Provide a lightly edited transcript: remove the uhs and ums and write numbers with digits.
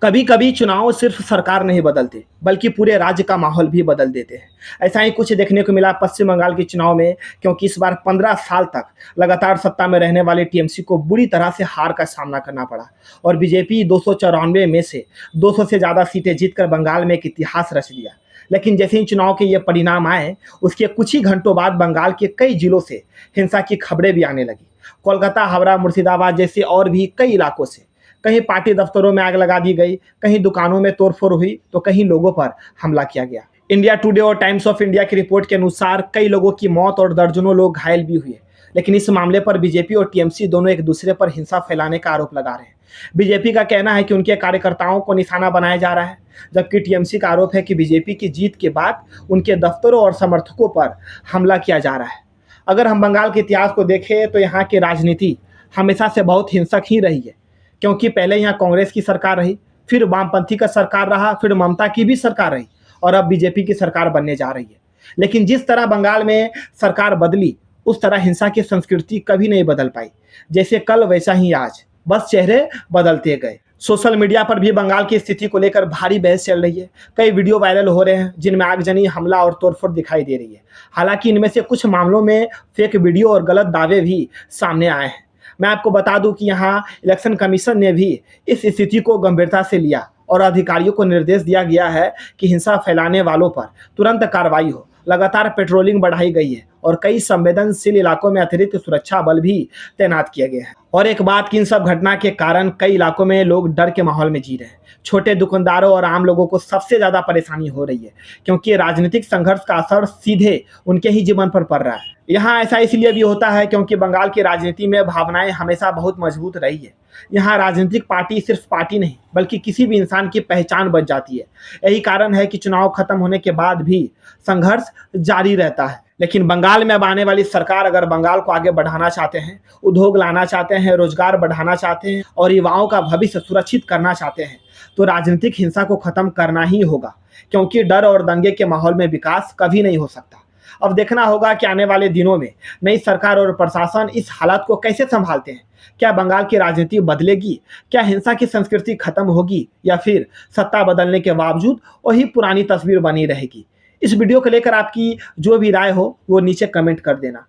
कभी कभी चुनाव सिर्फ सरकार नहीं बदलते बल्कि पूरे राज्य का माहौल भी बदल देते हैं। ऐसा ही कुछ देखने को मिला पश्चिम बंगाल के चुनाव में, क्योंकि इस बार 15 साल तक लगातार सत्ता में रहने वाले टीएमसी को बुरी तरह से हार का सामना करना पड़ा और बीजेपी 294 में से 200 से ज़्यादा सीटें जीतकर बंगाल में एक इतिहास रच दिया। लेकिन जैसे ही चुनाव के ये परिणाम आए, उसके कुछ ही घंटों बाद बंगाल के कई जिलों से हिंसा की खबरें भी आने लगी। कोलकाता, हावड़ा, मुर्शिदाबाद जैसे और भी कई इलाकों से कहीं पार्टी दफ्तरों में आग लगा दी गई, कहीं दुकानों में तोड़फोड़ हुई, तो कहीं लोगों पर हमला किया गया। इंडिया टुडे और टाइम्स ऑफ इंडिया की रिपोर्ट के अनुसार कई लोगों की मौत और दर्जनों लोग घायल भी हुए। लेकिन इस मामले पर बीजेपी और टीएमसी दोनों एक दूसरे पर हिंसा फैलाने का आरोप लगा रहे हैं। बीजेपी का कहना है कि उनके कार्यकर्ताओं को निशाना बनाया जा रहा है, जबकि टीएमसी का आरोप है कि बीजेपी की जीत के बाद उनके दफ्तरों और समर्थकों पर हमला किया जा रहा है। अगर हम बंगाल के इतिहास को देखें तो यहाँ की राजनीति हमेशा से बहुत हिंसक ही रही है, क्योंकि पहले यहाँ कांग्रेस की सरकार रही, फिर वामपंथी का सरकार रहा, फिर ममता की भी सरकार रही और अब बीजेपी की सरकार बनने जा रही है। लेकिन जिस तरह बंगाल में सरकार बदली, उस तरह हिंसा की संस्कृति कभी नहीं बदल पाई। जैसे कल वैसा ही आज, बस चेहरे बदलते गए। सोशल मीडिया पर भी बंगाल की स्थिति को लेकर भारी बहस चल रही है। कई वीडियो वायरल हो रहे हैं जिनमें आगजनी, हमला और तोड़फोड़ दिखाई दे रही है। हालांकि इनमें से कुछ मामलों में फेक वीडियो और गलत दावे भी सामने आए हैं। मैं आपको बता दूं कि यहाँ इलेक्शन कमीशन ने भी इस स्थिति को गंभीरता से लिया और अधिकारियों को निर्देश दिया गया है कि हिंसा फैलाने वालों पर तुरंत कार्रवाई हो। लगातार पेट्रोलिंग बढ़ाई गई है और कई संवेदनशील इलाकों में अतिरिक्त सुरक्षा बल भी तैनात किए गए हैं। और एक बात कि इन सब घटना के कारण कई इलाकों में लोग डर के माहौल में जी रहे हैं। छोटे दुकानदारों और आम लोगों को सबसे ज़्यादा परेशानी हो रही है, क्योंकि राजनीतिक संघर्ष का असर सीधे उनके ही जीवन पर पड़ रहा है। यहाँ ऐसा इसलिए भी होता है क्योंकि बंगाल की राजनीति में भावनाएं हमेशा बहुत मजबूत रही है। यहाँ राजनीतिक पार्टी सिर्फ पार्टी नहीं बल्कि किसी भी इंसान की पहचान बन जाती है। यही कारण है कि चुनाव खत्म होने के बाद भी संघर्ष जारी रहता है। लेकिन बंगाल में अब आने वाली सरकार अगर बंगाल को आगे बढ़ाना चाहते हैं, उद्योग लाना चाहते हैं, रोजगार बढ़ाना चाहते हैं और युवाओं का भविष्य सुरक्षित करना चाहते हैं, तो राजनीतिक हिंसा को खत्म करना ही होगा, क्योंकि डर और दंगे के माहौल में विकास कभी नहीं हो सकता। अब देखना होगा कि आने वाले दिनों में नई सरकार और प्रशासन इस हालात को कैसे संभालते हैं। क्या बंगाल की राजनीति बदलेगी? क्या हिंसा की संस्कृति खत्म होगी या फिर सत्ता बदलने के बावजूद वही पुरानी तस्वीर बनी रहेगी? इस वीडियो को लेकर आपकी जो भी राय हो वो नीचे कमेंट कर देना।